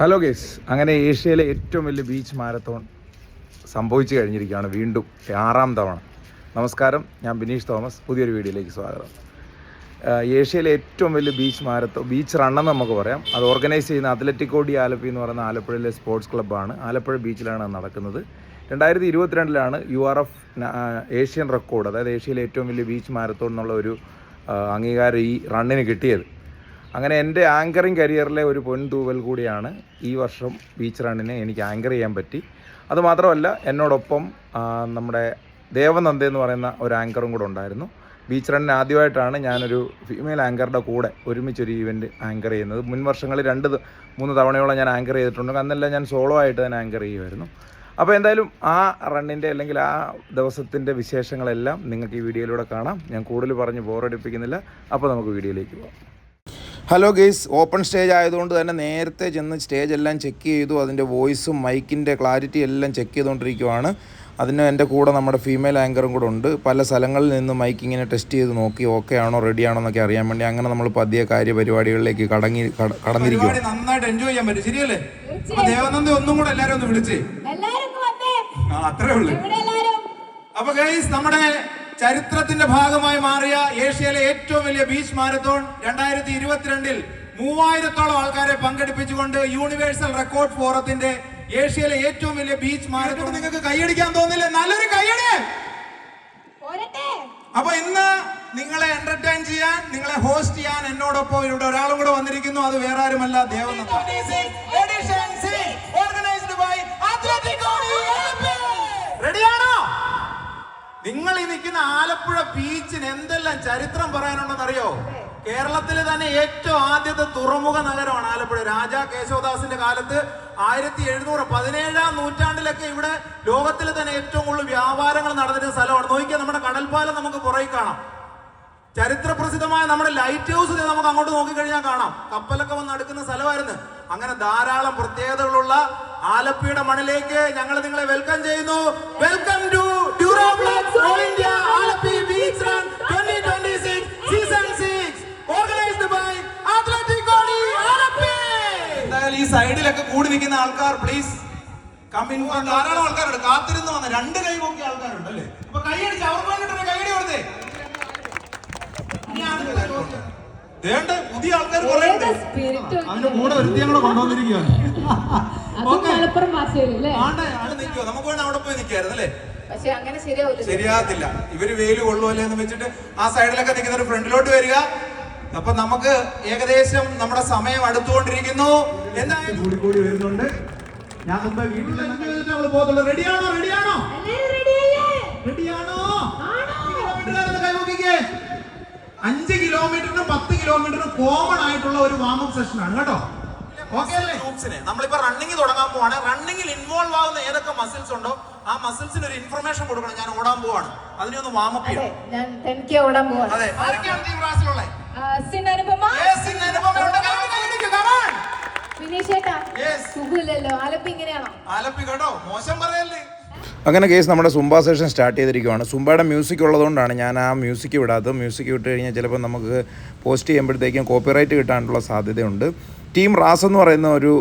Hello guys, അങ്ങനെ ഏഷ്യയിലെ ഏറ്റവും വലിയ ബീച്ച് മാരത്തോൺ സംഭവിച്ചു കഴിഞ്ഞിരിക്കുകയാണ്. വീണ്ടും 6ാം തവണ. നമസ്കാരം, ഞാൻ ബിനീഷ് തോമസ്. പുതിയൊരു വീഡിയോയിലേക്ക് സ്വാഗതം. ഏഷ്യയിലെ ഏറ്റവും വലിയ ബീച്ച് റണ്ണെന്ന് നമുക്ക് പറയാം. അത് ഓർഗനൈസ് ചെയ്യുന്ന അത്ലറ്റിക്കോ ഡി ആലപ്പി എന്ന് പറയുന്ന ആലപ്പുഴയിലെ സ്പോർട്സ് ക്ലബ്ബാണ്. ആലപ്പുഴ ബീച്ചിലാണ് നടക്കുന്നത്. 2022 URF ഏഷ്യൻ റെക്കോർഡ്, അതായത് ഏഷ്യയിലെ ഏറ്റവും വലിയ ബീച്ച് മാരത്തോൺ എന്നുള്ള ഒരു അംഗീകാരം ഈ റണ്ണിന് കിട്ടിയത്. അങ്ങനെ എൻ്റെ ആങ്കറിങ് കരിയറിലെ ഒരു പൊൻതൂവൽ കൂടിയാണ് ഈ വർഷം ബീച്ച് റണ്ണിനെ എനിക്ക് ആങ്കർ ചെയ്യാൻ പറ്റി. അതുമാത്രമല്ല, എന്നോടൊപ്പം നമ്മുടെ ദേവനന്ദ എന്ന് പറയുന്ന ഒരു ആങ്കറും കൂടെ ഉണ്ടായിരുന്നു. ബീച്ച് റണ്ണിന് ആദ്യമായിട്ടാണ് ഞാനൊരു ഫീമെയിൽ ആങ്കറുടെ കൂടെ ഒരുമിച്ചൊരു ഈവൻറ്റ് ആങ്കർ ചെയ്യുന്നത്. മുൻ വർഷങ്ങളിൽ 2-3 തവണയോളം ഞാൻ ആങ്കർ ചെയ്തിട്ടുണ്ട്. അന്നെല്ലാം ഞാൻ സോളോ ആയിട്ട് തന്നെ ആങ്കർ ചെയ്യുമായിരുന്നു. അപ്പോൾ എന്തായാലും ആ റണ്ണിൻ്റെ അല്ലെങ്കിൽ ആ ദിവസത്തിൻ്റെ വിശേഷങ്ങളെല്ലാം നിങ്ങൾക്ക് ഈ വീഡിയോയിലൂടെ കാണാം. ഞാൻ കൂടുതൽ പറഞ്ഞ് ബോറടിപ്പിക്കുന്നില്ല. അപ്പോൾ നമുക്ക് വീഡിയോയിലേക്ക് പോകാം. ഹലോ ഗെയ്സ്, ഓപ്പൺ സ്റ്റേജ് ആയതുകൊണ്ട് തന്നെ നേരത്തെ ചെന്ന് സ്റ്റേജ് എല്ലാം ചെക്ക് ചെയ്തു. അതിൻ്റെ വോയിസും മൈക്കിൻ്റെ ക്ലാരിറ്റി എല്ലാം ചെക്ക് ചെയ്തുകൊണ്ടിരിക്കുവാണ്. അതിന് എൻ്റെ കൂടെ നമ്മുടെ ഫീമെയിൽ ആങ്കറും കൂടെ ഉണ്ട്. പല സ്ഥലങ്ങളിൽ നിന്ന് മൈക്ക് ഇങ്ങനെ ടെസ്റ്റ് ചെയ്ത് നോക്കി ഓക്കെ ആണോ റെഡി ആണോ എന്നൊക്കെ അറിയാൻ വേണ്ടി. അങ്ങനെ നമ്മൾ പതിയെ കാര്യപരിപാടികളിലേക്ക് കടന്നിരിക്കും. നന്നായിട്ട് എൻജോയ് ചെയ്യാൻ പറ്റും. ശരിയല്ലേ? ദേവനന്ദ ഒന്നും കൂടെ എല്ലാവരും ഒന്ന് വിളിച്ചേ. അത്രേ ഉള്ളൂ. അപ്പൊ ഗൈസ്, നമ്മുടെ ചരിത്രത്തിന്റെ ഭാഗമായി മാറിയ ഏഷ്യയിലെ ഏറ്റവും വലിയ ബീച്ച് മാരത്തോൺ 2022 3000-ഓളം ആൾക്കാരെ പങ്കെടുപ്പിച്ചുകൊണ്ട് യൂണിവേഴ്സൽ റെക്കോർഡ് ഫോറത്തിന്റെ ഏഷ്യയിലെ ഏറ്റവും വലിയ ബീച്ച് മാരത്തോൺ. നിങ്ങൾക്ക് കൈയടിക്കാൻ തോന്നില്ല? നല്ലൊരു കൈയടി. അപ്പൊ ഇന്ന് നിങ്ങളെ എന്റർടൈൻ ചെയ്യാൻ, നിങ്ങളെ ഹോസ്റ്റ് ചെയ്യാൻ എന്നോടൊപ്പം ഇവിടെ ഒരാളും കൂടെ വന്നിരിക്കുന്നു. അത് വേറെ ആരുമല്ല, ദേവനന്ദ. റെഡിയാണോ? നിങ്ങൾ ഈ നിൽക്കുന്ന ആലപ്പുഴ ബീച്ചിന് എന്തെല്ലാം ചരിത്രം പറയാനുണ്ടെന്ന് അറിയോ? കേരളത്തിലെ തന്നെ ഏറ്റവും ആദ്യത്തെ തുറമുഖ നഗരമാണ് ആലപ്പുഴ. രാജാ കേശവദാസിന്റെ കാലത്ത് 1717-ാം നൂറ്റാണ്ടിലൊക്കെ ഇവിടെ ലോകത്തിലെ തന്നെ ഏറ്റവും കൂടുതൽ വ്യാപാരങ്ങൾ നടന്നിരുന്ന സ്ഥലമാണ്. നോക്കിയാൽ നമ്മുടെ കടൽപ്പാലം നമുക്ക് പുറകെ കാണാം. ചരിത്ര പ്രസിദ്ധമായ നമ്മുടെ ലൈറ്റ് ഹൗസ് നമുക്ക് അങ്ങോട്ട് നോക്കിക്കഴിഞ്ഞാൽ കാണാം. കപ്പലൊക്കെ വന്ന് അടുക്കുന്ന സ്ഥലമായിരുന്നു. അങ്ങനെ ധാരാളം പ്രത്യേകതകളുള്ള ആലപ്പിയുടെ മണ്ണിലേക്ക് ഞങ്ങൾ നിങ്ങളെ വെൽക്കം ചെയ്യുന്നു. Welcome to Duroflex all India Alleppey beach run 2026 season 6 organised by Atletico de Alleppey. എന്തായാലും ഈ സൈഡിലൊക്കെ കൂടി നിൽക്കുന്ന ആൾക്കാർ പ്ലീസ് കം ഇൻ. ധാരാളം ആൾക്കാരുണ്ട്, കാത്തിരുന്ന് വന്ന 2 കൈ നോക്കിയ ആൾക്കാരുണ്ട് അല്ലേ? അപ്പൊ കൈയടിച്ച് അവർക്ക് വേണ്ടിട്ട് കൈയടി കൊടുത്തേ. പുതിയ ആൾക്കാർ അതിന്റെ കൂടെ വൃത്തിയങ്ങളെ കൊണ്ടുവന്നിരിക്കുകയാണ്. നമുക്ക് വേണം അവിടെ പോയി നിൽക്കായിരുന്നു അല്ലേ? ശരിയാകത്തില്ല. ഇവര് വെയിൽ കൊള്ളുമല്ലേ എന്ന് വെച്ചിട്ട് ആ സൈഡിലൊക്കെ നിൽക്കുന്നവർ ഫ്രണ്ടിലോട്ട് വരിക. അപ്പൊ നമുക്ക് ഏകദേശം നമ്മുടെ സമയം അടുത്തുകൊണ്ടിരിക്കുന്നു. എന്തായാലും കൂടി വരുന്നുണ്ട്. ഞാൻ മുമ്പ് വീട്ടിൽ പോകത്തുള്ളൂ. റെഡിയാണോ? റെഡിയാണോ? റെഡിയാണോ? കൈ നോക്കിക്കേ. 5 കിലോമീറ്ററിനും 10 കിലോമീറ്ററിനും കോമൺ ആയിട്ടുള്ള ഒരു വാമപ്പ് സെഷൻ ആണ് കേട്ടോ. നമ്മളിപ്പോ റണ്ണിങ് തുടങ്ങാൻ പോവാണ്. റണ്ണിങ്ങിൽ ഇൻവോൾവ് ആവുന്ന ഏതൊക്കെ മസിൽസ് ഉണ്ടോ ആ മസിൽസിന് ഒരു ഇൻഫർമേഷൻ കൊടുക്കണം. ഞാൻ ഓടാൻ പോവാണ്, അതിനെ ഒന്ന് വാമപ്പ് ചെയ്യണം. അതെ, ആരൊക്കെയാണ് ഈ ക്ലാസ്സിലുള്ളത്? ആലപ്പി കേട്ടോ, മോശം പറയല്ലേ. അങ്ങനെ കേസ് നമ്മുടെ സുംബ സെഷൻ സ്റ്റാർട്ട് ചെയ്തിരിക്കുകയാണ്. സുംബയുടെ മ്യൂസിക് ഉള്ളതുകൊണ്ടാണ് ഞാൻ ആ മ്യൂസിക് വിടാത്തത്. മ്യൂസിക് വിട്ട് കഴിഞ്ഞാൽ ചിലപ്പോൾ നമുക്ക് പോസ്റ്റ് ചെയ്യുമ്പോഴത്തേക്കും കോപ്പിറൈറ്റ് കിട്ടാനുള്ള സാധ്യതയുണ്ട്. ടീം റാസ് എന്ന് പറയുന്ന ഒരു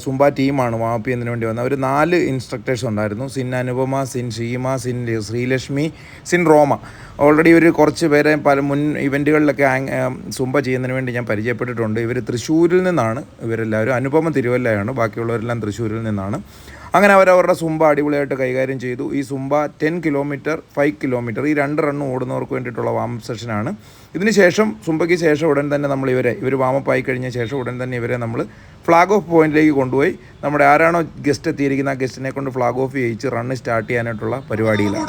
സുംബ ടീമാണ് വാമപ്പ് ചെയ്യുന്നതിന് വേണ്ടി വന്നത്. ഒരു 4 ഇൻസ്ട്രക്ടേഴ്സ് ഉണ്ടായിരുന്നു. സിൻ അനുപമ, സിൻ ഷീമ, സിൻ ശ്രീലക്ഷ്മി, സിൻ റോമ. ഓൾറെഡി ഒരു കുറച്ച് പേരെ പല മുൻ ഇവൻറ്റുകളിലൊക്കെ സുംബ ചെയ്യുന്നതിന് വേണ്ടി ഞാൻ പരിചയപ്പെട്ടിട്ടുണ്ട്. ഇവർ തൃശ്ശൂരിൽ നിന്നാണ് ഇവരെല്ലാവരും. അനുപമ തിരുവല്ലയാണ്, ബാക്കിയുള്ളവരെല്ലാം തൃശ്ശൂരിൽ നിന്നാണ്. അങ്ങനെ അവരവരുടെ സുംബ അടിപൊളിയായിട്ട് കൈകാര്യം ചെയ്തു. ഈ സുംബ 10 കിലോമീറ്റർ 5 കിലോമീറ്റർ ഈ 2 റണ്ണും ഓടുന്നവർക്ക് വേണ്ടിയിട്ടുള്ള വാമപ്പ് സെഷനാണ്. ഇതിന് ശേഷം സുംബയ്ക്ക് ശേഷം ഉടൻ തന്നെ നമ്മൾ ഇവർ വാമപ്പ് ആയി കഴിഞ്ഞ ശേഷം ഉടൻ തന്നെ ഇവരെ നമ്മൾ ഫ്ലാഗ് ഓഫ് പോയിന്റിലേക്ക് കൊണ്ടുപോയി നമ്മുടെ ആരാണോ ഗസ്റ്റ് എത്തിയിരിക്കുന്ന ആ ഗസ്റ്റിനെ കൊണ്ട് ഫ്ലാഗ് ഓഫ് ചെയ്യിച്ച് റണ്ണ് സ്റ്റാർട്ട് ചെയ്യാനായിട്ടുള്ള പരിപാടിയിലാണ്.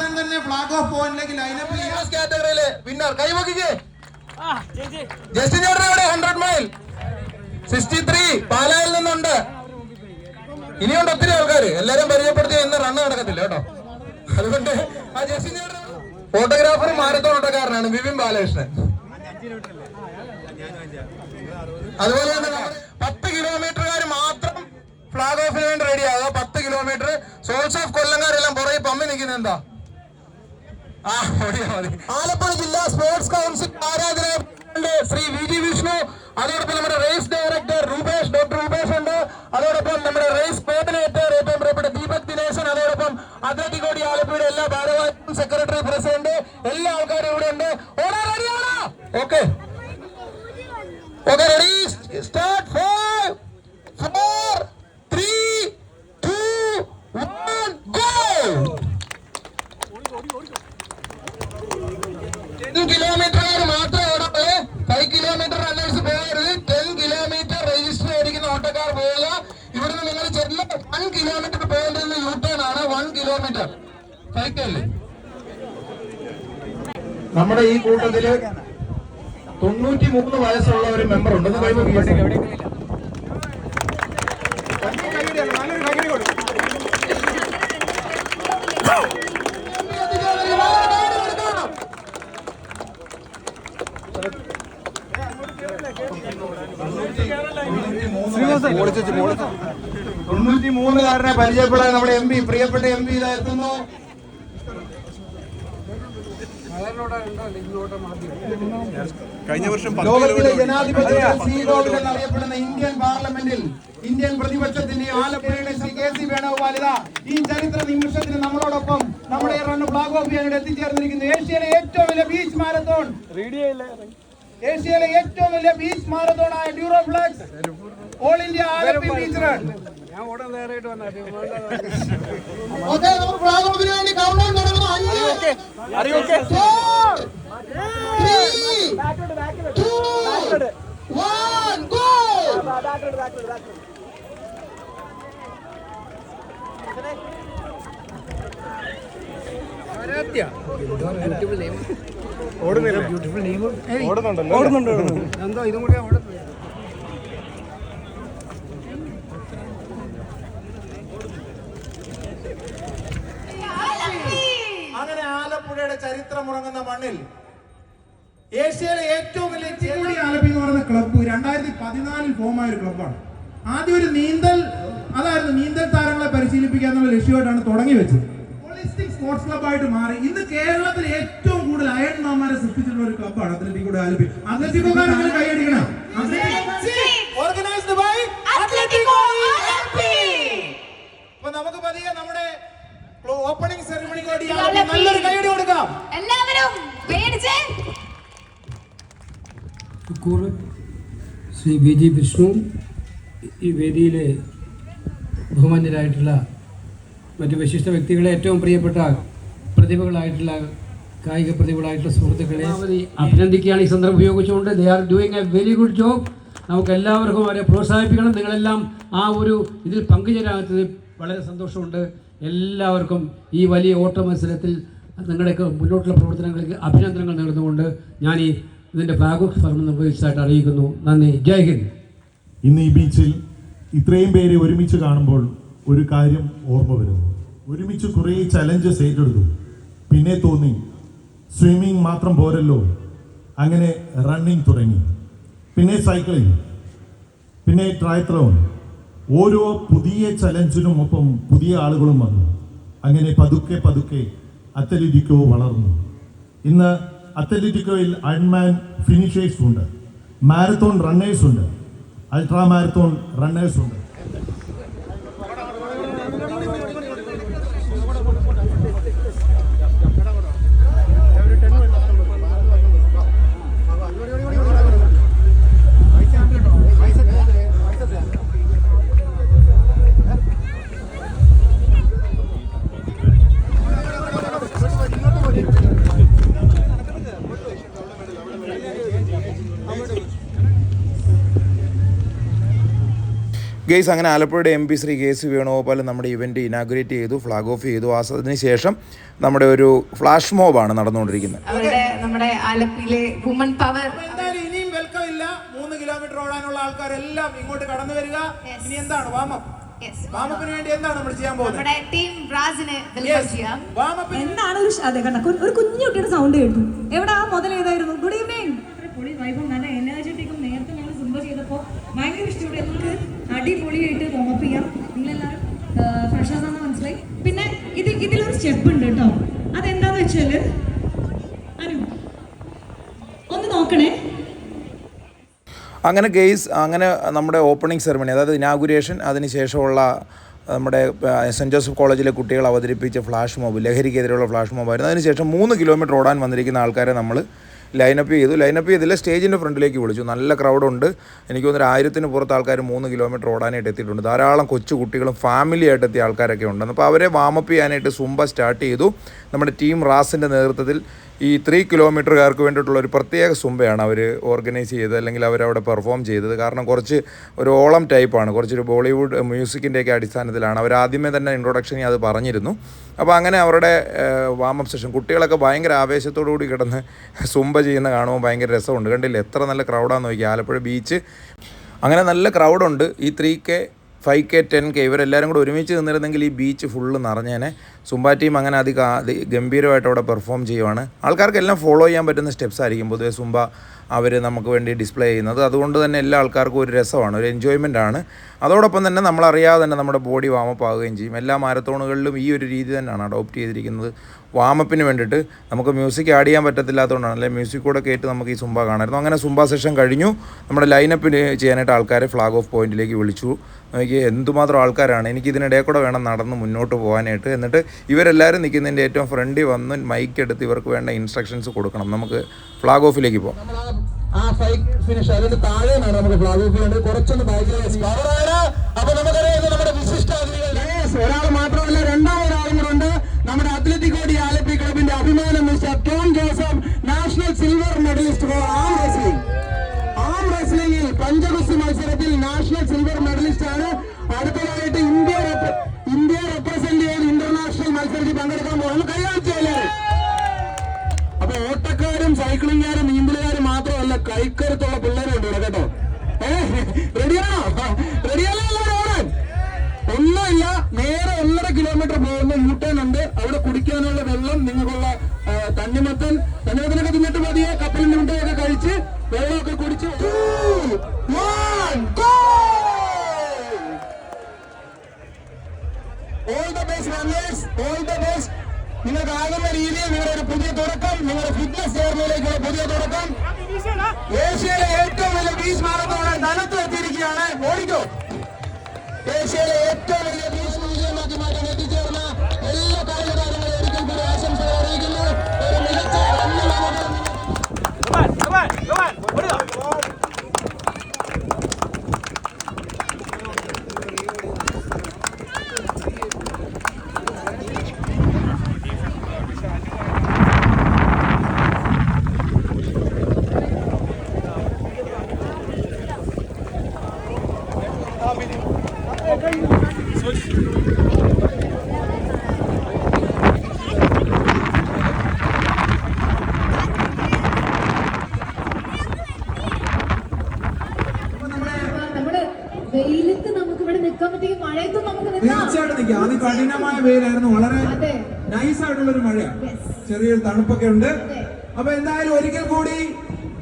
പാലായിൽ നിന്നുണ്ട്. ഇനിയുണ്ട് ഒത്തിരി ആൾക്കാർ. എല്ലാരും പരിചയപ്പെടുത്തിയ ഇന്ന് റണ്ണ് നടക്കത്തില്ല കേട്ടോ. അതുകൊണ്ട് ആ ജസ്റ്റ് ഫോട്ടോഗ്രാഫർ മാരത്തോൺ ഓട്ടക്കാരനാണ് വിപിൻ ബാലകൃഷ്ണൻ. അതുപോലെ തന്നെ 10 കിലോമീറ്ററുകാർ മാത്രം ഫ്ലാഗ് ഓഫിന് വേണ്ടി റെഡി ആകുക. 10 കിലോമീറ്റർ സോൾസ് ഓഫ് കൊല്ലംകാരെല്ലാം പുറകെ പമ്മി നിൽക്കുന്നത് എന്താ? ആലപ്പുഴ ജില്ലാ സ്പോർട്സ് കൗൺസിൽ ആരാധന ശ്രീ വി ജി വിഷ്ണു അതോടൊപ്പം നമ്മുടെ റേസ് ഡയറക്ടർ ഡോക്ടർ രൂപേഷ് ഉണ്ട്. അതോടൊപ്പം നമ്മുടെ റേസ് കോർഡിനേറ്റർ ഏറ്റവും പ്രിയപ്പെട്ട ദീപക് ദിനേശൻ, അതോടൊപ്പം അത്ലറ്റിക് ബോഡി ആലപ്പുഴയുടെ എല്ലാ ഭാരവാഹികളും സെക്രട്ടറി പ്രസിഡന്റ് എല്ലാ ആൾക്കാരും ഇവിടെ ഉണ്ട്. റെഡിയാണോ? Okay ready start. 5 4 3 2 1 go. 10 kilometre മാത്രം ഓടട്ടെ. 5 കിലോമീറ്റർ റണ്ണേഴ്സ് പോകരുത്. 10 കിലോമീറ്റർ രജിസ്റ്റർ അടിക്കുന്ന ഓട്ടക്കാർ പോവുക. ഇവിടുന്ന് നിങ്ങൾ ചെല്ലുന്ന 1 കിലോമീറ്റർ പോകേണ്ടത് യൂട്ടേൺ ആണ്. 1 കിലോമീറ്റർ സൈക്കിളിൽ. നമ്മുടെ ഈ കൂട്ടത്തില് 93 വയസ്സുള്ള ഒരു മെമ്പർ ഉണ്ട്. ാരനെ പരിചയപ്പെടാൻ നമ്മുടെ MP, പ്രിയപ്പെട്ട MP ഇതാ എത്തുന്നു. ലോകത്തിലെ ജനാധിപത്യത്തിൽ സീഗോവിൽ എന്നറിയപ്പെടുന്ന ഇന്ത്യൻ പാർലമെന്റിൽ ഇന്ത്യൻ പ്രതിപക്ഷത്തിന്റെ ആലപ്പുഴയുടെ ശ്രീ KC വേണുഗോപാൽ ഇതാ ഈ ചരിത്ര നിമിഷത്തിന് നമ്മളോടൊപ്പം നമ്മുടെ ഫ്ലാഗ് ഓഫ് ചെയ്യാൻ എത്തിച്ചേർന്നിരിക്കുന്നു. ഏഷ്യയിലെ ഏറ്റവും വലിയ ബീച്ച് മാരത്തോൺ, ഏഷ്യയിലെ ഏറ്റവും വലിയ ബീച്ച് മാരത്തോണായ Duroflex all India Alleppey beach run. Flag ഓഫിന് വേണ്ടി കൗണ്ട്ഡൗൺ തുടങ്ങുന്നു. 5 4 3 2 1 ഗോ. എന്തോ ഇതും കൂടെ ഓടുന്നു. അങ്ങനെ ആലപ്പുഴയുടെ ചരിത്രം ഉറങ്ങുന്ന മണ്ണിൽ ഏഷ്യയിലെ ഏറ്റവും വലിയ ചിങ്ങോടി ആലപ്പി എന്ന് പറയുന്ന ക്ലബ്ബ് 2014 ഫോമായ ഒരു ക്ലബ്ബാണ്. ആദ്യം ഒരു നീന്തൽ താരങ്ങളെ പരിശീലിപ്പിക്കുക എന്നുള്ള ലക്ഷ്യമായിട്ടാണ് തുടങ്ങി വെച്ചത്. ഹോളിസ്റ്റിക് സ്പോർട്സ് ക്ലബ്ബായിട്ട് മാറി. ഇന്ന് കേരളത്തിൽ ഏറ്റവും കൂടുതൽ അയൺമാന്മാരെ സൃഷ്ടിച്ചിട്ടുള്ള ഒരു ക്ലബ്ബാണ് അത്ലറ്റിക് ആലപ്പി. അത്ലറ്റിക്കോക്കാരെങ്കിലും കൈയടിക്കണം. Organised by athletic Alleppey. അപ്പൊ നമുക്ക് പതിയെ നമ്മുടെ ഓപ്പണിംഗ് സെറിമണിക്ക് വേണ്ടി നല്ലൊരു കൈയടി കൊടുക്കാം. എല്ലാവരും പേടിച്ച് ശ്രീ BG വിഷ്ണു, ഈ വേദിയിലെ ബഹുമാന്യരായിട്ടുള്ള മറ്റു വിശിഷ്ട വ്യക്തികളെ, ഏറ്റവും പ്രിയപ്പെട്ട പ്രതിഭകളായിട്ടുള്ള കായിക പ്രതിഭകളായിട്ടുള്ള സുഹൃത്തുക്കളെ അഭിനന്ദിക്കുകയാണ് ഈ സന്ദർഭം ഉപയോഗിച്ചുകൊണ്ട്. They are doing A very good job. നമുക്ക് എല്ലാവർക്കും അവരെ പ്രോത്സാഹിപ്പിക്കണം. നിങ്ങളെല്ലാം ആ ഒരു ഇതിൽ പങ്കുചേരാത്തതിൽ വളരെ സന്തോഷമുണ്ട്. എല്ലാവർക്കും ഈ വലിയ ഓട്ട മത്സരത്തിൽ നിങ്ങളുടെയൊക്കെ മുന്നോട്ടുള്ള പ്രവർത്തനങ്ങൾക്ക് അഭിനന്ദനങ്ങൾ നേർന്നുകൊണ്ട് ഞാൻ ഇതിൻ്റെ ഫ്ലാഗ് ഓഫ് ഫലം നിർവഹിച്ചതായിട്ട് അറിയിക്കുന്നു. നന്ദി. ജയ് ഹിന്ദ്. ഇന്ന് ഈ ബീച്ചിൽ ഇത്രയും പേരെ ഒരുമിച്ച് കാണുമ്പോൾ ഒരു കാര്യം ഓർമ്മ വരുന്നു. ഒരുമിച്ച് കുറേ ചലഞ്ചസ് ഏറ്റെടുത്തു. പിന്നെ തോന്നി സ്വിമ്മിങ് മാത്രം പോരല്ലോ. അങ്ങനെ റണ്ണിങ് തുടങ്ങി, പിന്നെ സൈക്ലിംഗ്, പിന്നെ ട്രയത്ലോൺ. ഓരോ പുതിയ ചലഞ്ചിനുമൊപ്പം പുതിയ ആളുകളും വന്നു. അങ്ങനെ പതുക്കെ പതുക്കെ അത്ലറ്റിക്കോ വളർന്നു. ഇന്ന് അത്ലറ്റിക്കോയിൽ അയൺമാൻ ഫിനിഷേഴ്സ് ഉണ്ട്, മാരത്തോൺ റണ്ണേഴ്സ് ഉണ്ട്, അൾട്രാ മാരത്തോൺ റണ്ണേഴ്സ് ഉണ്ട്. ഗെയ്സ്, അങ്ങനെ ആലപ്പുഴയുടെ MP ശ്രീ KC വേണുഗോപാൽ നമ്മുടെ ഇവൻറ്റ് ഇനാഗുറേറ്റ് ചെയ്തു, ഫ്ലാഗ് ഓഫ് ചെയ്തു. അതിനുശേഷം നമ്മുടെ ഒരു ഫ്ലാഷ് മോബാണ് നടന്നുകൊണ്ടിരിക്കുന്നത്. നമ്മുടെ ആലപ്പിയിലെ വുമൺ പവർ. എന്തായാലും ഇനിയും വെൽക്കം ഇല്ല. 3 കിലോമീറ്റർ ഓടാനുള്ള ആൾക്കാരെല്ലാം ഇങ്ങോട്ട് കടന്നു വരിക. ഇനി എന്താണ് വാമപ്പിന് വേണ്ടി എന്താണ് നമ്മൾ ചെയ്യാൻ പോകുന്നത്? നമ്മുടെ ടീം ബ്രാസിനെ വെൽക്കം ചെയ്യാം. എന്താണ് ഒരു കുഞ്ഞു കുട്ടിയുടെ സൗണ്ട് കേട്ടു. എവിടെ ആ മുതൽ ഏതായിരുന്നു? Good evening. പൊളി വൈബും നല്ല എനർജറ്റിക്കും. നേരത്തെ ഞങ്ങൾ സിംബ ചെയ്തപ്പോൾ ഭയങ്കര ഇഷ്ടപ്പെട്ടു. നമുക്ക് അടിപൊളിയായിട്ട് വാമപ്പ് ചെയ്യാം. നിങ്ങളെല്ലാവരും ഫ്രഷേഴ്സ് ആണെന്ന് മനസ്സിലായി. പിന്നെ ഇതിലൊരു സ്റ്റെപ്പ് ഉണ്ട് കേട്ടോ. അതെന്താന്ന് വെച്ചാൽ ഒന്ന് നോക്കണേ. അങ്ങനെ ഗെയ്സ് അങ്ങനെ നമ്മുടെ ഓപ്പണിംഗ് സെറമണി, അതായത് ഇനാഗുറേഷൻ, അതിനുശേഷമുള്ള നമ്മുടെ സെൻറ്റ് ജോസഫ് കോളേജിലെ കുട്ടികൾ അവതരിപ്പിച്ച ഫ്ലാഷ് മോബ്, ലഹരിക്കെതിരെയുള്ള ഫ്ലാഷ് മോബായിരുന്നു. അതിനുശേഷം 3 കിലോമീറ്റർ ഓടാൻ വന്നിരിക്കുന്ന ആൾക്കാരെ നമ്മൾ ലൈനപ്പ് ചെയ്തില്ല, സ്റ്റേജിൻ്റെ ഫ്രണ്ടിലേക്ക് വിളിച്ചു. നല്ല ക്രൗഡുണ്ട്. എനിക്ക് തോന്നുന്നു 1000-ന് പുറത്ത് ആൾക്കാർ 3 കിലോമീറ്റർ ഓടാനായിട്ട് എത്തിയിട്ടുണ്ട്. ധാരാളം കൊച്ചു കുട്ടികളും ഫാമിലി ആയിട്ട് എത്തിയ ആൾക്കാരൊക്കെ ഉണ്ട്. അപ്പോൾ അവരെ വാമപ്പ് ചെയ്യാനായിട്ട് സുംബ സ്റ്റാർട്ട് ചെയ്തു. നമ്മുടെ ടീം റാസിൻ്റെ നേതൃത്വത്തിൽ ഈ 3 കിലോമീറ്ററുകാർക്ക് വേണ്ടിയിട്ടുള്ള ഒരു പ്രത്യേക സുംബയാണ് അവർ ഓർഗനൈസ് ചെയ്തത്, അല്ലെങ്കിൽ അവരവിടെ പെർഫോം ചെയ്തത്. കാരണം കുറച്ച് ഒരു ഓളം ടൈപ്പാണ്, കുറച്ചൊരു ബോളിവുഡ് മ്യൂസിക്കിൻ്റെയൊക്കെ അടിസ്ഥാനത്തിലാണ്. അവർ ആദ്യമേ തന്നെ ഇൻട്രൊഡക്ഷനിൽ അത് പറഞ്ഞിരുന്നു. അപ്പോൾ അങ്ങനെ അവരുടെ വാമപ്പ് സെഷൻ കുട്ടികളൊക്കെ ഭയങ്കര ആവേശത്തോടു കൂടി കിടന്ന് സുംബ ചെയ്യുന്ന കാണുമ്പോൾ ഭയങ്കര രസമുണ്ട്. കണ്ടില്ലേ എത്ര നല്ല ക്രൗഡാന്ന് നോക്കി. ആലപ്പുഴ ബീച്ച് അങ്ങനെ നല്ല ക്രൗഡുണ്ട്. ഈ 3K 5K 10K ഇവരെല്ലാവരും കൂടെ ഒരുമിച്ച് നിന്നിരുന്നെങ്കിൽ ഈ ബീച്ച് ഫുള്ള് നിറഞ്ഞേനെ. സുംബ ടീം അങ്ങനെ ഗംഭീരമായിട്ട് അവിടെ പെർഫോം ചെയ്യുവാണ്. ആൾക്കാർക്കെല്ലാം ഫോളോ ചെയ്യാൻ പറ്റുന്ന സ്റ്റെപ്സ് ആയിരിക്കും പൊതുവെ സുംബ അവർ നമുക്ക് വേണ്ടി ഡിസ്പ്ലേ ചെയ്യുന്നത്. അതുകൊണ്ട് തന്നെ എല്ലാ ആൾക്കാർക്കും ഒരു രസമാണ്, ഒരു എൻജോയ്മെൻ്റ് ആണ്. അതോടൊപ്പം തന്നെ നമ്മളറിയാതെ തന്നെ നമ്മുടെ ബോഡി വാമപ്പ് ആവുകയും ചെയ്യും. എല്ലാ മാരത്തോണുകളിലും ഈ ഒരു രീതി തന്നെയാണ് അഡോപ്റ്റ് ചെയ്തിരിക്കുന്നത്. വാമപ്പിന് വേണ്ടിയിട്ട് നമുക്ക് മ്യൂസിക് ആഡ് ചെയ്യാൻ പറ്റത്തില്ലാത്തതുകൊണ്ടാണ്, അല്ലെങ്കിൽ മ്യൂസിക് കൂടെ കേട്ട് നമുക്ക് ഈ സുംബ കാണാമായിരുന്നു. അങ്ങനെ സുംബ സെഷൻ കഴിഞ്ഞു. നമ്മുടെ ലൈനപ്പിന് ചെയ്യാനായിട്ട് ആൾക്കാരെ ഫ്ലാഗ് ഓഫ് പോയിന്റിലേക്ക് വിളിച്ചു. നോക്കി എന്തുമാത്രം ആൾക്കാരാണ്. എനിക്ക് ഇതിനിടയിൽ കൂടെ വേണം നടന്ന് മുന്നോട്ട് പോകാനായിട്ട്. എന്നിട്ട് ഇവരെല്ലാവരും നിൽക്കുന്നതിൻ്റെ ഏറ്റവും ഫ്രണ്ടിൽ വന്ന് മൈക്ക് എടുത്ത് ഇവർക്ക് വേണ്ട ഇൻസ്ട്രക്ഷൻസ് കൊടുക്കണം. നമുക്ക് ഫ്ലാഗ് ഓഫിലേക്ക് പോകാം. ആ ഫിനിഷ് അതിന്റെ താഴെയാണ് നമുക്ക് ഫ്ലാഗ് ഓഫ് ചെയ്യേണ്ടത്. കുറച്ചൊന്ന് അപ്പൊ നമുക്കറിയാം നമ്മുടെ വിശിഷ്ട ഒരാൾ മാത്രമല്ല, രണ്ടാമതൊരാളും കൂടെ ഉണ്ട്. നമ്മുടെ അത്ലറ്റിക് ആലപ്പി ക്ലബിന്റെ അഭിമാനം mister Tom Joseph, national silver medallist for arm wrestling. Arm റെസ്ലിംഗിൽ പഞ്ചഗുസ്തി മത്സരത്തിൽ നാഷണൽ സിൽവർ മെഡലിസ്റ്റ് ആണ്. അടുത്തതായിട്ട് ഇന്ത്യ റെപ്രസെന്റ് ചെയ്ത് ഇന്റർനാഷണൽ മത്സരത്തിൽ പങ്കെടുക്കാൻ പോകുന്നത് കൈകാഴ്ചയല്ലേ. അപ്പൊ ഓട്ടക്കാരും സൈക്ലിംഗുകാരും നീന്തലുകാരും മാത്രമല്ല, കൈക്കരുത്തുള്ള പിള്ളേരും ഉണ്ട് ഇവിടെ കേട്ടോ. റെഡിയാണോ? റെഡിയല്ലേ ഓടാൻ? ഒന്നുമില്ല, നേരെ 1.5 കിലോമീറ്റർ പോകുന്ന യൂട്ടേൺ ഉണ്ട്. അവിടെ കുടിക്കാനുള്ള വെള്ളം, നിങ്ങൾക്കുള്ള തണ്ണിമത്തനൊക്കെ തിന്നിട്ട് മതിയെ. കപ്പലിന്റെ മുട്ടയൊക്കെ കഴിച്ച് വെള്ളമൊക്കെ കുടിച്ച് all the best runners, all the best. നിങ്ങൾക്കാകുന്ന രീതിയിൽ നിങ്ങളുടെ പുതിയ തുടക്കം, നിങ്ങളുടെ ഫിറ്റ്നസ് ജേർണിയിലേക്കുള്ള പുതിയ തുടക്കം. ഏഷ്യയിലെ ഏറ്റവും വലിയ ബീച്ച് മാരത്തോൺ ധനത്ത് എത്തിയിരിക്കുകയാണ്. ഓടിക്കോ. ഏഷ്യയിലെ ഏറ്റവും വലിയ ബീച്ച് മ്യൂസിയമാക്കി മാറ്റാൻ എത്തിച്ചേർന്ന എല്ലാ കായിക താരങ്ങളെ ഒരിക്കൽ കൂടി ആശംസകൾ അറിയിക്കുന്നു. ഒരു മികച്ച വെയിലത്ത് നമുക്ക് ഇവിടെ നിൽക്കാൻ പറ്റിയ മഴയത്തും നമുക്ക് തീർച്ചയായിട്ടും നിൽക്കാം. അത് കഠിനമായ വെയിലായിരുന്നു, വളരെ നൈസ് ആയിട്ടുള്ള ഒരു മഴ, ചെറിയൊരു തണുപ്പൊക്കെ ഉണ്ട്. അപ്പൊ എന്തായാലും ഒരിക്കൽ കൂടി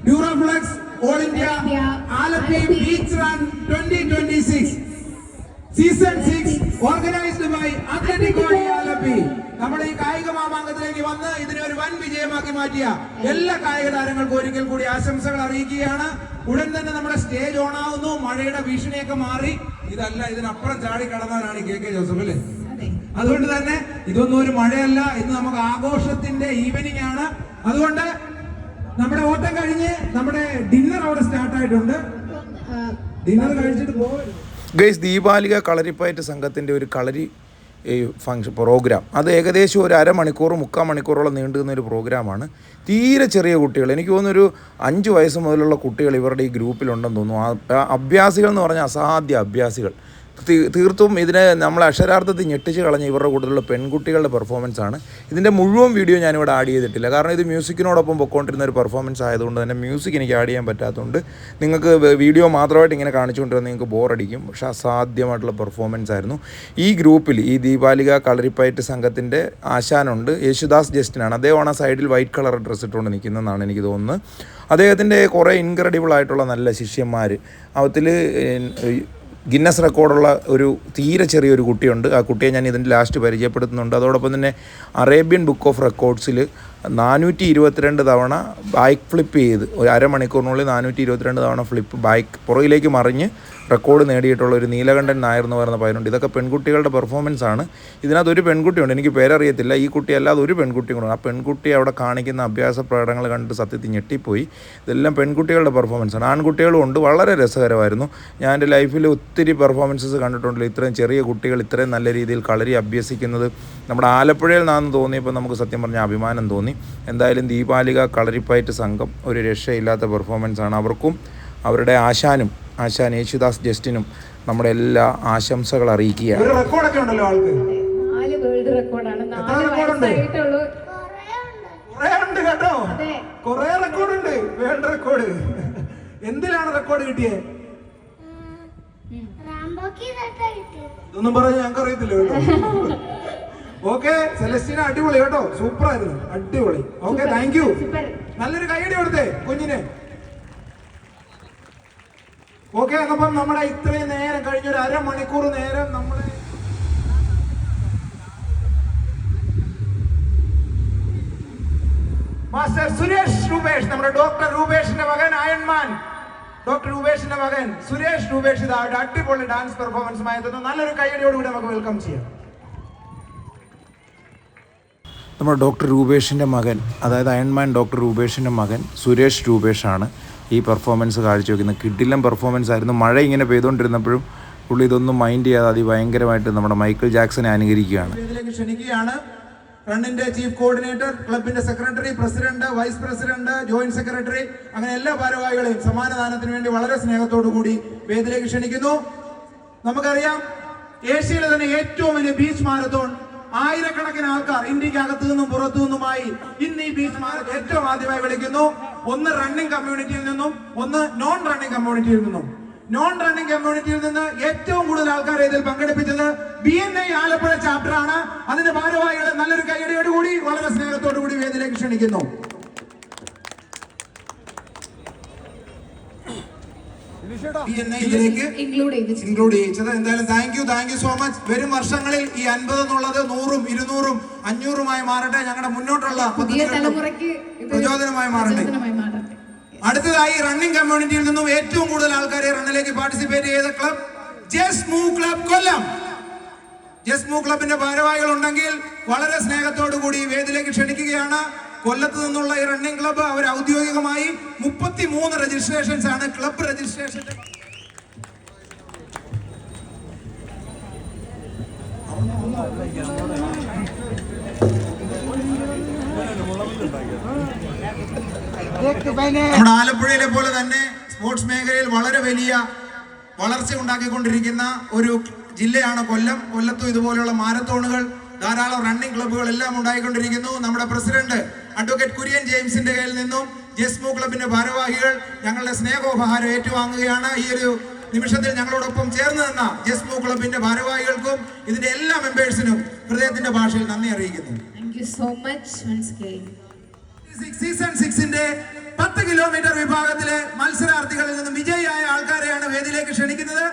Duroflex all India Alleppey beach run 2026 season 6 organised by athletic Alleppey നമ്മുടെ ഈ കായിക മാമാങ്കത്തിലേക്ക് വന്ന് ഇതിനെ ഒരു വൻ വിജയമാക്കി മാറ്റിയ എല്ലാ കായിക താരങ്ങൾക്കും ഒരിക്കൽ കൂടി ആശംസകൾ അറിയിക്കുകയാണ്. ഉടൻ തന്നെ നമ്മുടെ സ്റ്റേജ് ഓൺ ആവുന്നു. മഴയുടെ ഭീഷണിയൊക്കെ മാറി. ഇതല്ല, ഇതിനപ്പുറം ചാടി കടന്നവരാണ് KK ജോസഫ് അല്ലേ. അതുകൊണ്ട് തന്നെ ഇതൊന്നും ഒരു മഴയല്ല, ഇന്ന് നമുക്ക് ആഘോഷത്തിന്റെ ഈവനിങ് ആണ്. അതുകൊണ്ട് നമ്മുടെ ഓട്ടം കഴിഞ്ഞ് നമ്മുടെ ഡിന്നർ അവിടെ സ്റ്റാർട്ട് ആയിട്ടുണ്ട്. ഡിന്നർ കഴിച്ചിട്ട് പോകരുത്. ഗൈസ്, ദീപാലിക കളരിപ്പയറ്റ് സംഘത്തിൻ്റെ ഒരു കളരി ഫംഗ്ഷൻ പ്രോഗ്രാം, അത് ഏകദേശം ഒരു അരമണിക്കൂർ 3/4 മണിക്കൂറോളം നീണ്ടുന്ന ഒരു പ്രോഗ്രാമാണ്. തീരെ ചെറിയ കുട്ടികൾ, എനിക്ക് തോന്നുന്നു ഒരു 5 വയസ്സ് മുതലുള്ള കുട്ടികൾ ഇവരുടെ ഈ ഗ്രൂപ്പിലുണ്ടെന്ന് തോന്നുന്നു. അഭ്യാസികൾ എന്ന് പറഞ്ഞാൽ അസാധ്യ അഭ്യാസികൾ. തീർത്തും ഇതിനെ നമ്മൾ അക്ഷരാർത്ഥത്തിൽ ഞെട്ടിച്ച് കളഞ്ഞ ഇവരുടെ കൂട്ടത്തിലുള്ള പെൺകുട്ടികളുടെ പെർഫോമൻസ് ആണ്. ഇതിൻ്റെ മുഴുവൻ വീഡിയോ ഞാനിവിടെ ആഡ് ചെയ്തിട്ടില്ല, കാരണം ഇത് മ്യൂസിക്കിനോടൊപ്പം പൊയ്ക്കൊണ്ടിരുന്ന ഒരു പെർഫോമൻസ് ആയതുകൊണ്ട് തന്നെ മ്യൂസിക് എനിക്ക് ആഡ് ചെയ്യാൻ പറ്റാത്തതുകൊണ്ട് നിങ്ങൾക്ക് വീഡിയോ മാത്രമായിട്ട് ഇങ്ങനെ കാണിച്ചുകൊണ്ടിരുന്ന നിങ്ങൾക്ക് ബോറടിക്കും. പക്ഷേ അസാധ്യമായിട്ടുള്ള പെർഫോമൻസ് ആയിരുന്നു. ഈ ഗ്രൂപ്പിൽ ഈ ദീപാലിക കളരിപ്പയറ്റ് സംഘത്തിൻ്റെ ആശാനുണ്ട്, യേശുദാസ് ജസ്റ്റിനാണ്. അദ്ദേഹമാണ് സൈഡിൽ വൈറ്റ് കളർ ഡ്രസ്സ് ഇട്ടുകൊണ്ട് നിൽക്കുന്നതെന്നാണ് എനിക്ക് തോന്നുന്നത്. അദ്ദേഹത്തിൻ്റെ കുറേ ഇൻക്രെഡിബിൾ ആയിട്ടുള്ള നല്ല ശിഷ്യന്മാർ, അതിൽ ഗിന്നസ് റെക്കോർഡുള്ള ഒരു തീരെ ചെറിയൊരു കുട്ടിയുണ്ട്. ആ കുട്ടിയെ ഞാൻ ഇതിൻ്റെ ലാസ്റ്റ് പരിചയപ്പെടുത്തുന്നുണ്ട്. അതോടൊപ്പം തന്നെ അറേബ്യൻ ബുക്ക് ഓഫ് റെക്കോർഡ്സിൽ 422 തവണ ബൈക്ക് ഫ്ലിപ്പ് ചെയ്ത് ഒരു അരമണിക്കൂറിനുള്ളിൽ 422 തവണ ബൈക്ക് പുറകിലേക്ക് മറിഞ്ഞ് റെക്കോർഡ് നേടിയിട്ടുള്ള ഒരു നീലകണ്ഠൻ നായർ എന്ന് പറയുന്ന പയ്യനുണ്ട്. ഇതൊക്കെ പെൺകുട്ടികളുടെ പെർഫോമൻസ് ആണ്. ഇതിനകത്ത് ഒരു പെൺകുട്ടിയുണ്ട്, എനിക്ക് പേരറിയത്തില്ല. ഈ കുട്ടി അല്ലാതെ ഒരു പെൺകുട്ടി കൂടെ. ആ പെൺകുട്ടി അവിടെ കാണിക്കുന്ന അഭ്യാസ പ്രകടനങ്ങൾ കണ്ട് സത്യത്തിൽ ഞെട്ടിപ്പോയി. ഇതെല്ലാം പെൺകുട്ടികളുടെ പെർഫോമൻസ് ആണ്. ആൺകുട്ടികളും ഉണ്ട്. വളരെ രസകരമായിരുന്നു. ഞാൻ എൻ്റെ ലൈഫിൽ ഒത്തിരി പെർഫോമൻസസ് കണ്ടിട്ടുണ്ടല്ലോ. ഇത്രയും ചെറിയ കുട്ടികൾ ഇത്രയും നല്ല രീതിയിൽ കളരി അഭ്യസിക്കുന്നത് നമ്മുടെ ആലപ്പുഴയിൽ നിന്നാണെന്ന് തോന്നിയപ്പോൾ നമുക്ക് സത്യം പറഞ്ഞാൽ അഭിമാനം തോന്നി. എന്തായാലും ദീപാലിക കളരിപ്പയറ്റ് സംഘം ഒരു രക്ഷയില്ലാത്ത പെർഫോമൻസാണ്. അവർക്കും അവരുടെ ആശാൻ യേശുദാസ് ജസ്റ്റിനും നമ്മുടെ എല്ലാ ആശംസകൾ അറിയിക്കുകയാണ്. ഒരു റെക്കോർഡൊക്കെ ഉണ്ടല്ലോ ആൾക്ക്. 4 വേൾഡ് റെക്കോർഡാണ്. എത്ര റെക്കോർഡുണ്ട്? കുറേ ഉണ്ട് കേട്ടോ. കുറേ റെക്കോർഡുണ്ട്. World record. എന്തിലാണ് റെക്കോർഡ് കിട്ടിയത്? ഇതൊന്നും പറഞ്ഞ് ഞങ്ങൾക്ക് അറിയത്തില്ല കേട്ടോ. ഓക്കെ, സെലസ്റ്റിന അടിപൊളി കേട്ടോ. സൂപ്പർ ആയിരുന്നു, അടിപൊളി. Okay, thank you. നല്ലൊരു കൈയടി കൊടുത്തേ കുഞ്ഞിന്. ഓക്കെ, അപ്പം നമ്മുടെ ഇത്രയും നേരം കഴിഞ്ഞൊരു അരമണിക്കൂർ നേരം നമ്മള് മാസ്റ്റർ സുരേഷ് രൂപേഷ്, നമ്മുടെ ഡോക്ടർ രൂപേഷിന്റെ മകൻ അയൺമാൻ ഡോക്ടർ രൂപേഷിന്റെ മകൻ സുരേഷ് രൂപേഷ് ഇതായിട്ട് അടിപൊളി ഡാൻസ് പെർഫോമൻസുമായി എത്തുന്നു. നല്ലൊരു കൈയടിയോടുകൂടി നമുക്ക് വെൽക്കം ചെയ്യാം. നമ്മുടെ ഡോക്ടർ രൂപേഷിൻ്റെ മകൻ, അതായത് അയൺമാൻ ഡോക്ടർ രൂപേഷിൻ്റെ മകൻ സുരേഷ് രൂപേഷാണ് ഈ പെർഫോമൻസ് കാഴ്ചവെക്കുന്നത്. കിടിലം പെർഫോമൻസ് ആയിരുന്നു. മഴ ഇങ്ങനെ പെയ്തുകൊണ്ടിരുന്നപ്പോഴും പുള്ളി ഇതൊന്നും മൈൻഡ് ചെയ്യാതെ അതിഭയങ്കരമായിട്ട് നമ്മുടെ മൈക്കിൾ ജാക്സനെ അനുകരിക്കുകയാണ്. ഇതിലേക്ക് ക്ഷണിക്കുകയാണ് റണ്ണിന്റെ ചീഫ് കോർഡിനേറ്റർ, ക്ലബിന്റെ secretary, president, vice president, joint secretary, അങ്ങനെ എല്ലാ ഭാരവാഹികളെയും സമ്മാനദാനത്തിന് വേണ്ടി വളരെ സ്നേഹത്തോടു കൂടി വേദിയിലേക്ക് ക്ഷണിക്കുന്നു. നമുക്കറിയാം, ഏഷ്യയിലെ തന്നെ ഏറ്റവും വലിയ ബീച്ച് മാരത്തോൺ, ആയിരക്കണക്കിന് ആൾക്കാർ ഇന്ത്യക്കകത്തു നിന്നും പുറത്തു നിന്നുമായി ഇന്ന് ഈ ബീച്ച് മാരത്തോൺ ഏറ്റവും ആദ്യമായി വിളിക്കുന്നു. ഒന്ന് റണ്ണിംഗ് കമ്മ്യൂണിറ്റിയിൽ നിന്നും, ഒന്ന് നോൺ റണ്ണിംഗ് കമ്മ്യൂണിറ്റിയിൽ നിന്നും. നോൺ റണ്ണിംഗ് കമ്മ്യൂണിറ്റിയിൽ നിന്ന് ഏറ്റവും കൂടുതൽ ആൾക്കാരെ ഇതിൽ പങ്കെടുപ്പിച്ചത് BNI ആലപ്പുഴ ചാപ്റ്റർ ആണ്. അതിന്റെ ഭാരവാഹികളെ നല്ലൊരു കൈയടിയോടുകൂടി വളരെ സ്നേഹത്തോടു കൂടി വേദിയിലേക്ക് ക്ഷണിക്കുന്നു. ഇതിലേക്ക് ഇൻക്ലൂഡ് ചെയ്യിച്ചത് എന്തായാലും താങ്ക് യു സോ മച്ച്. വരും വർഷങ്ങളിൽ ഈ 50 എന്നുള്ളത് 100ഉം 200ഉം 500ഉമായി മാറട്ടെ. ഞങ്ങളുടെ മുന്നോട്ടുള്ള പ്രചോദനമായി മാറട്ടെ. അടുത്തതായി റണ്ണിംഗ് കമ്മ്യൂണിറ്റിയിൽ നിന്നും ഏറ്റവും കൂടുതൽ ആൾക്കാരെ റണ്ണിലേക്ക് പാർട്ടിസിപ്പേറ്റ് ചെയ്ത ക്ലബ് ജസ്റ്റ് മൂവ് ക്ലബ് കൊല്ലം. ജസ്റ്റ് മൂവ് ക്ലബിന്റെ ഭാരവാഹികൾ ഉണ്ടെങ്കിൽ വളരെ സ്നേഹത്തോടു കൂടി വേദിയിലേക്ക് ക്ഷണിക്കുകയാണ്. കൊല്ലത്ത് നിന്നുള്ള ഈ റണ്ണിംഗ് ക്ലബ്ബ് അവർ ഔദ്യോഗികമായി 33 രജിസ്ട്രേഷൻസ് ആണ് ക്ലബ് രജിസ്ട്രേഷൻ. നമ്മുടെ ആലപ്പുഴയിലെ പോലെ തന്നെ സ്പോർട്സ് മേഖലയിൽ വളരെ വലിയ വളർച്ച ഉണ്ടാക്കിക്കൊണ്ടിരിക്കുന്ന ഒരു ജില്ലയാണ് കൊല്ലം. കൊല്ലത്തും ഇതുപോലെയുള്ള മാരത്തോണുകൾ, ധാരാളം റണ്ണിംഗ് ക്ലബ്ബുകൾ എല്ലാം ഉണ്ടായിക്കൊണ്ടിരിക്കുന്നു. നമ്മുടെ പ്രസിഡന്റ് അഡ്വക്കേറ്റ് കുര്യൻ ജെയിംസിന്റെ കയ്യിൽ നിന്നും ജസ്മു ക്ലബിന്റെ ഭാരവാഹികൾ ഞങ്ങളുടെ സ്നേഹോപഹാരം ഏറ്റുവാങ്ങുകയാണ്. ഈ ഒരു നിമിഷത്തിൽ ഞങ്ങളോടൊപ്പം ചേർന്ന് നിന്ന ജസ്മു ക്ലബിന്റെ ഭാരവാഹികൾക്കും ഇതിന്റെ എല്ലാ മെമ്പേഴ്സിനും ഹൃദയത്തിന്റെ ഭാഷയിൽ നന്ദി അറിയിക്കുന്നു. സീസൺ 6ന്റെ 10 കിലോമീറ്റർ വിഭാഗത്തിലെ മത്സരാർത്ഥികളിൽ നിന്നും വിജയിയായ ആൾക്കാരെയാണ് വേദിയിലേക്ക് ക്ഷണിക്കുന്നത്.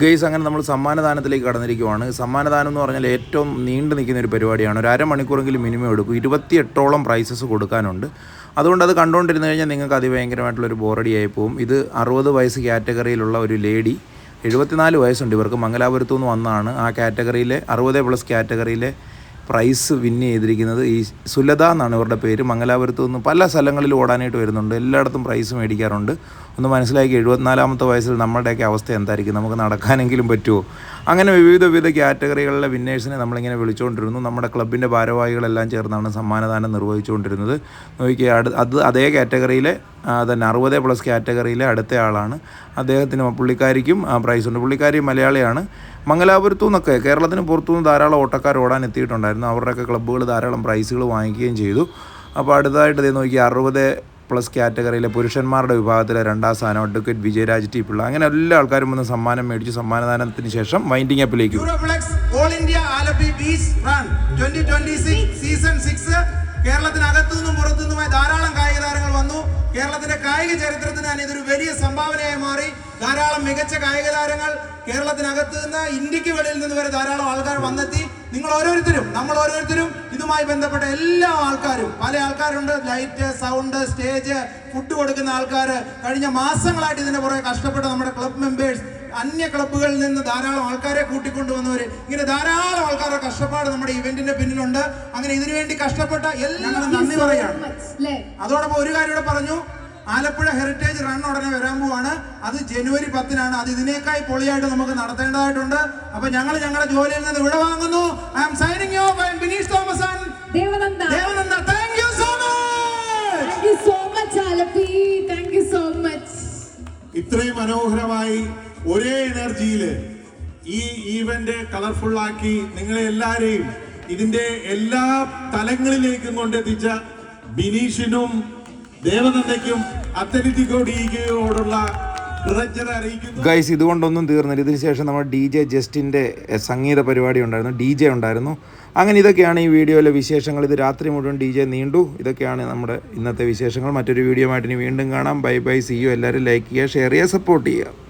ഗെയ്സ്, അങ്ങനെ നമ്മൾ സമ്മാനദാനത്തിലേക്ക് കടന്നിരിക്കുവാണ്. സമ്മാനദാനം എന്ന് പറഞ്ഞാൽ ഏറ്റവും നീണ്ടു നിൽക്കുന്ന ഒരു പരിപാടിയാണ്. ഒരു അരമണിക്കൂറെങ്കിലും മിനിമം എടുക്കും. 28ഓളം പ്രൈസസ് കൊടുക്കാനുണ്ട്. അതുകൊണ്ട് അത് കണ്ടുകൊണ്ടിരുന്നു കഴിഞ്ഞാൽ നിങ്ങൾക്ക് അതിഭയങ്കരമായിട്ടുള്ളൊരു ബോറടിയായി പോകും. ഇത് 60 വയസ്സ് കാറ്റഗറിയിലുള്ള ഒരു ലേഡി, 74 വയസ്സുണ്ട് ഇവർക്ക്, മംഗലാപുരത്തു നിന്ന് വന്നതാണ്. ആ കാറ്റഗറിയിലെ 60+ കാറ്റഗറിയിലെ പ്രൈസ് വിന്ന് ചെയ്തിരിക്കുന്നത് ഈ സുലത എന്നാണ് ഇവരുടെ പേര്. മംഗലാപുരത്തു നിന്ന് പല സ്ഥലങ്ങളിൽ ഓടാനായിട്ട് വരുന്നുണ്ട്, എല്ലായിടത്തും പ്രൈസ് മേടിക്കാറുണ്ട്. ഒന്ന് മനസ്സിലാക്കി, 74ാമത്തെ വയസ്സിൽ നമ്മുടെയൊക്കെ അവസ്ഥ എന്തായിരിക്കും, നമുക്ക് നടക്കാനെങ്കിലും പറ്റുമോ? അങ്ങനെ വിവിധ കാറ്റഗറികളിലെ വിന്നേഴ്സിനെ നമ്മളിങ്ങനെ വിളിച്ചുകൊണ്ടിരുന്നു. നമ്മുടെ ക്ലബിൻ്റെ ഭാരവാഹികളെല്ലാം ചേർന്നാണ് സമ്മാനദാനം നിർവഹിച്ചുകൊണ്ടിരുന്നത്. നോക്കിയാൽ അതേ കാറ്റഗറിയിലെ തന്നെ 60+ കാറ്റഗറിയിലെ അടുത്ത ആളാണ്. അദ്ദേഹത്തിന് പുള്ളിക്കാരിക്കും പ്രൈസുണ്ട്. പുള്ളിക്കാരി മലയാളിയാണ്. മംഗലാപുരത്തു നിന്നൊക്കെ കേരളത്തിന് പുറത്തുനിന്ന് ധാരാളം ഓട്ടക്കാർ ഓടാൻ എത്തിയിട്ടുണ്ടായിരുന്നു. അവരുടെയൊക്കെ ക്ലബ്ബുകൾ ധാരാളം പ്രൈസുകൾ വാങ്ങിക്കുകയും ചെയ്തു. അപ്പോൾ അടുത്തതായിട്ട് ഇത് നോക്കി 60+ കാറ്റഗറിയിലെ പുരുഷന്മാരുടെ വിഭാഗത്തിലെ 2ാം സ്ഥാനം അഡ്വക്കേറ്റ് വിജയരാജ് ടി പിള്ള. അങ്ങനെ എല്ലാ ആൾക്കാരും വന്ന് സമ്മാനം മേടിച്ചു. സമ്മാനദാനത്തിന് ശേഷം വൈൻഡിങ് അപ്പിലേക്ക് all India Alleppey beach run 2026 season 6 കേരളത്തിനകത്തു നിന്നും പുറത്തു നിന്നുമായി ധാരാളം കായിക താരങ്ങൾ വന്നു. കേരളത്തിന്റെ കായിക ചരിത്രത്തിന് തന്നെ ഇതൊരു വലിയ സംഭാവനയായി മാറി. ധാരാളം മികച്ച കായിക താരങ്ങൾ കേരളത്തിനകത്ത് നിന്ന് ഇന്ത്യക്ക് വെളിയിൽ നിന്ന് വരെ ധാരാളം ആൾക്കാർ വന്നെത്തി. നമ്മൾ ഓരോരുത്തരും ഇതുമായി ബന്ധപ്പെട്ട എല്ലാ ആൾക്കാരും, പല ആൾക്കാരുണ്ട്, ലൈറ്റ്, സൗണ്ട്, സ്റ്റേജ്, ഫുഡ് കൊടുക്കുന്ന ആൾക്കാർ, കഴിഞ്ഞ മാസങ്ങളായിട്ട് ഇതിന്റെ പുറകെ കഷ്ടപ്പെട്ട നമ്മുടെ ക്ലബ് മെമ്പേഴ്സ്, അന്യ ക്ലബ്ബുകളിൽ നിന്ന് ധാരാളം ആൾക്കാരെ കൂട്ടിക്കൊണ്ടുവന്നവര്, ഇങ്ങനെ ധാരാളം ആൾക്കാരുടെ കഷ്ടപ്പാട് നമ്മുടെ ഇവന്റിന്റെ പിന്നിലുണ്ട്. അങ്ങനെ ഇതിനുവേണ്ടി കഷ്ടപ്പെട്ട എല്ലാവരും നന്ദി പറയാണ്. അതോടൊപ്പം ഒരു കാര്യം കൂടെ പറഞ്ഞു, ആലപ്പുഴ ഹെറിറ്റേജ് റൺ ഉടനെ വരാൻ പോവാണ്. അത് ജനുവരി 10-നാണ്. അത് ഇതിനേക്കായി പൊളിയായിട്ട് നമുക്ക് നടത്തേണ്ടതായിട്ടുണ്ട്. അപ്പൊ ഞങ്ങൾ ഞങ്ങളുടെ ജോലിയിൽ നിന്ന് വിടവാങ്ങുന്നു. I am signing off. I am Bineesh Thomas and Devananda. Thank you so much. Thank you so much Alleppey. Thank you so much. ഇത്രയും മനോഹരമായി ഒരേ എനർജിയില് ഈ ഈവന്റ് കളർഫുൾ ആക്കി നിങ്ങളെ എല്ലാരെയും ഇതിന്റെ എല്ലാ തലങ്ങളിലേക്കും കൊണ്ടെത്തിച്ച ബിനീഷിനും ദേവനന്ദയ്ക്കും അത്ലറ്റിക്കോ ഡിയോടുള്ള കൃതജ്ഞത അറിയിക്കുന്നു. ഗൈസ്, ഇതുകൊണ്ടൊന്നും തീർന്നില്ല. ഇതിന് ശേഷം നമ്മൾ DJ ജസ്റ്റിൻ്റെ സംഗീത പരിപാടി ഉണ്ടായിരുന്നു, DJ ഉണ്ടായിരുന്നു. അങ്ങനെ ഇതൊക്കെയാണ് ഈ വീഡിയോയിലെ വിശേഷങ്ങൾ. ഇത് രാത്രി മുഴുവൻ DJ നീണ്ടു. ഇതൊക്കെയാണ് നമ്മുടെ ഇന്നത്തെ വിശേഷങ്ങൾ. മറ്റൊരു വീഡിയോ ആയിട്ട് ഇനി വീണ്ടും കാണാം. Bye bye, see you. എല്ലാവരും ലൈക്ക് ചെയ്യുക, ഷെയർ ചെയ്യുക, സപ്പോർട്ട് ചെയ്യുക.